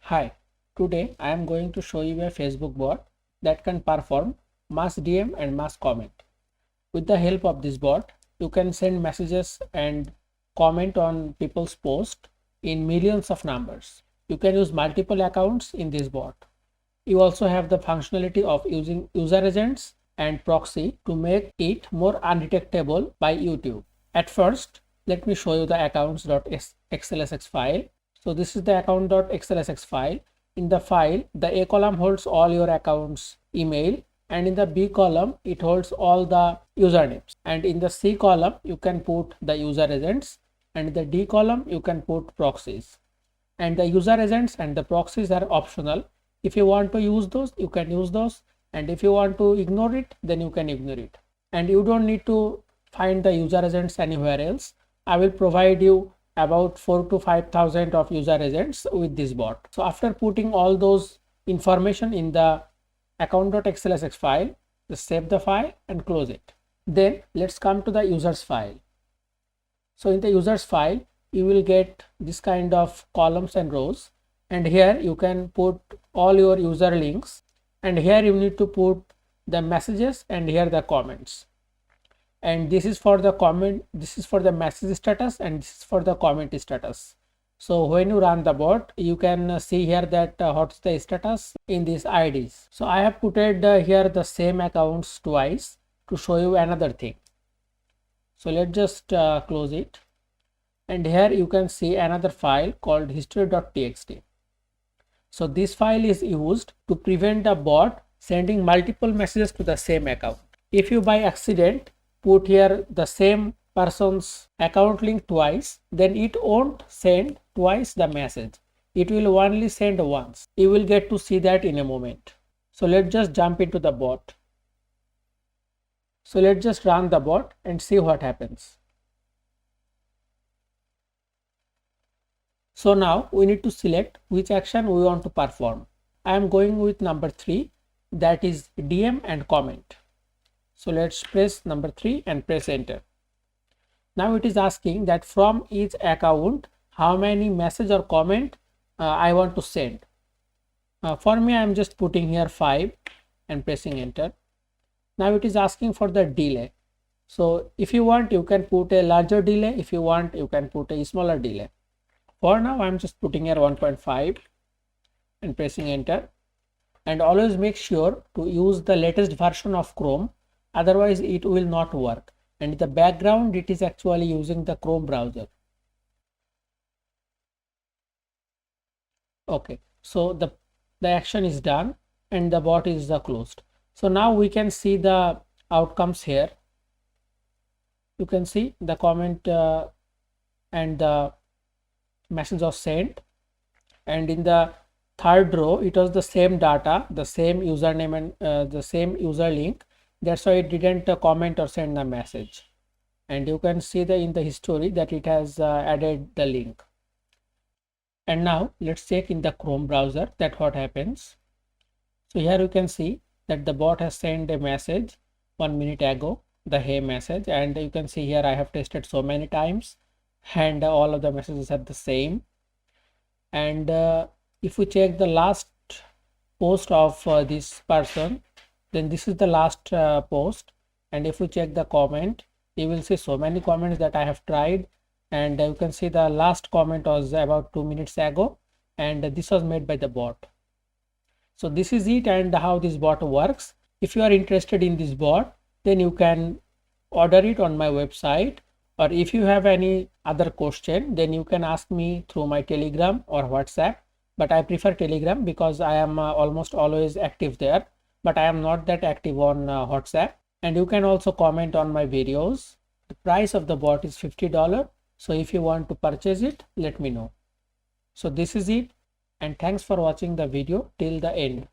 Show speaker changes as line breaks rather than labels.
Hi, today I am going to show you a Facebook bot that can perform mass DM and mass comment. With the help of this bot, you can send messages and comment on people's posts in millions of numbers. You can use multiple accounts in this bot. You also have the functionality of using user agents and proxy to make it more undetectable by YouTube. At first, let me show you the accounts.xlsx file. So this is the account.xlsx file. In the file, the A column holds all your accounts email, and in the B column it holds all the usernames, and in the C column you can put the user agents, and in the D column you can put proxies. And the user agents and the proxies are optional. If you want to use those, you can use those, and if you want to ignore it, then you can ignore it. And you don't need to find the user agents anywhere else. I will provide you about 4,000 to 5,000 of user agents with this bot. So after putting all those information in the account.xlsx file, just save the file and close it. Then let's come to the users file. So in the users file, you will get this kind of columns and rows, and here you can put all your user links, and here you need to put the messages, and here the comments. And this is for the comment, this is for the message status, and this is for the comment status. So when you run the bot, you can see here that what's the status in these IDs. So I have put here the same accounts twice to show you another thing. So let's just close it, and here you can see another file called history.txt. So this file is used to prevent a bot sending multiple messages to the same account. If you by accident put here the same person's account link twice, then it won't send twice the message. It will only send once. You will get to see that in a moment. So let's just jump into the bot. So let's just run the bot and see what happens. So now we need to select which action we want to perform. I am going with number 3, that is DM and comment. So let's press number 3 and press enter. Now it is asking that from each account how many message or comment I want to send. For me, I am just putting here 5 and pressing enter. Now it is asking for the delay. So if you want, you can put a larger delay. If you want, you can put a smaller delay. For now, I am just putting here 1.5 and pressing enter. And always make sure to use the latest version of Chrome, otherwise it will not work. And in the background, it is actually using the Chrome browser. Okay, so the action is done and the bot is closed. So now we can see the outcomes here. You can see the comment and the message was sent, and in the third row it was the same data, the same username and the same user link. That's why it didn't comment or send the message. And you can see in the history that it has added the link. And now let's check in the Chrome browser that what happens. So here you can see that the bot has sent a message 1 minute ago, the hey message, and you can see here I have tested so many times and all of the messages are the same. And if we check the last post of this person, then this is the last post. And if we check the comment, you will see so many comments that I have tried, and you can see the last comment was about 2 minutes ago, and this was made by the bot. So this is it, and how this bot works. If you are interested in this bot, then you can order it on my website, or if you have any other question, then you can ask me through my Telegram or WhatsApp. But I prefer Telegram because I am almost always active there, but I am not that active on WhatsApp. And you can also comment on my videos. The price of the bot is $50. So if you want to purchase it, let me know. So this is it, and thanks for watching the video till the end.